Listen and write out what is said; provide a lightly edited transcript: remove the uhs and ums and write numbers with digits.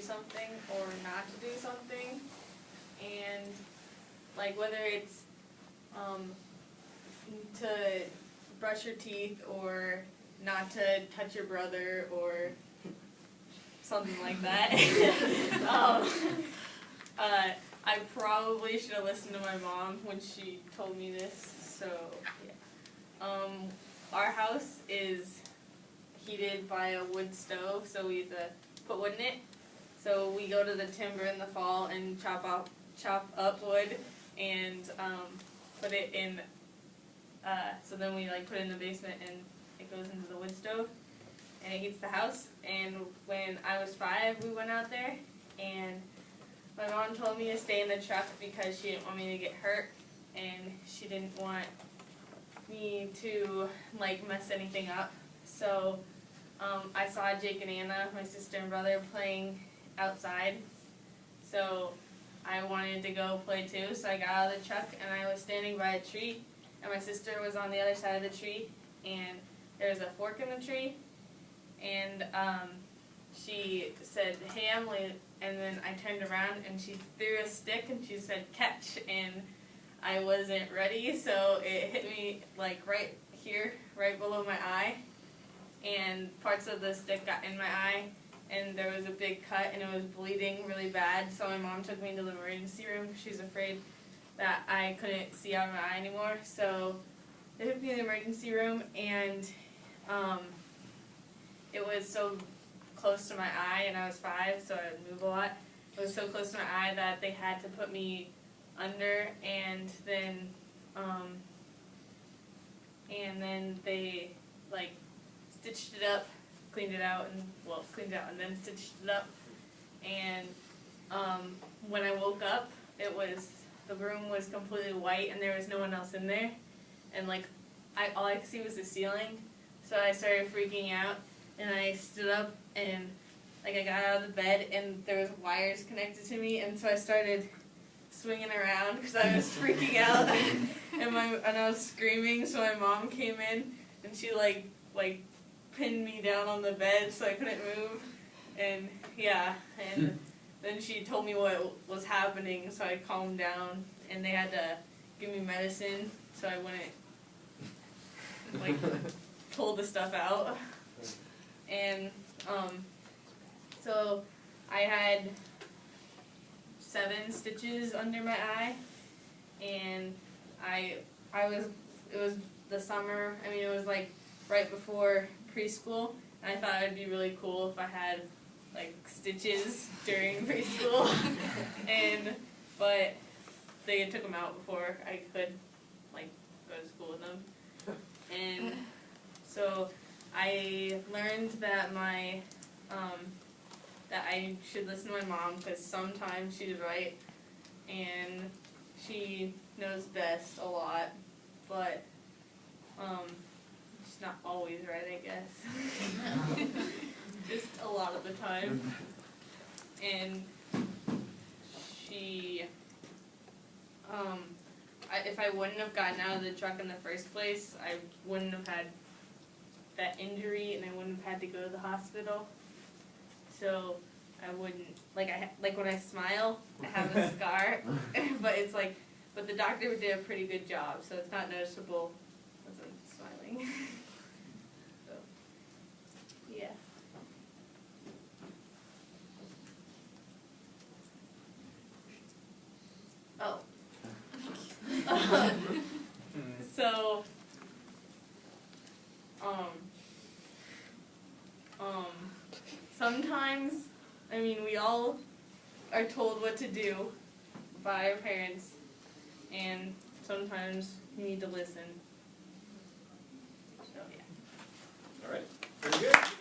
something or not to do something, and like whether it's to brush your teeth or not to touch your brother or something like that. I probably should have listened to my mom when she told me this. So yeah. Our house is heated by a wood stove, so we have to put wood in it. So we go to the timber in the fall and chop up wood and put it in. So then we like put it in the basement and it goes into the wood stove and it heats the house. And when I was 5, we went out there and my mom told me to stay in the truck because she didn't want me to get hurt and she didn't want me to like mess anything up. So I saw Jake and Anna, my sister and brother, playing outside. So I wanted to go play too, so I got out of the truck and I was standing by a tree and my sister was on the other side of the tree and there was a fork in the tree and she said, "Hey Emily," and then I turned around and she threw a stick and she said, "Catch," and I wasn't ready, so it hit me like right here, right below my eye, and parts of the stick got in my eye and there was a big cut and it was bleeding really bad, so my mom took me to the emergency room because she was afraid that I couldn't see out of my eye anymore. So they took me to the emergency room and it was so close to my eye and I was 5, so I would move a lot. It was so close to my eye that they had to put me under and then they like stitched it up, cleaned it out and then stitched it up. And when I woke up, the room was completely white and there was no one else in there, and like all I could see was the ceiling. So I started freaking out and I stood up and like I got out of the bed and there was wires connected to me, and so I started swinging around because I was freaking out and I was screaming. So my mom came in and she like pinned me down on the bed so I couldn't move, and yeah, and then she told me what was happening, so I calmed down and they had to give me medicine so I wouldn't like pull the stuff out. And so I had 7 stitches under my eye, and it was the summer. I mean, it was like right before preschool, and I thought it would be really cool if I had like stitches during preschool, but they took them out before I could like go to school with them. And so I learned that that I should listen to my mom because sometimes she's right and she knows best a lot, but she's not always right, I guess. Just a lot of the time. And she if I wouldn't have gotten out of the truck in the first place, I wouldn't have had that injury and I wouldn't have had to go to the hospital. So I wouldn't, like when I smile, I have a scar, but the doctor did a pretty good job, so it's not noticeable as I'm smiling. So, yeah. Oh. So, sometimes, I mean, we all are told what to do by our parents, and sometimes you need to listen. So, yeah. All right. Very good.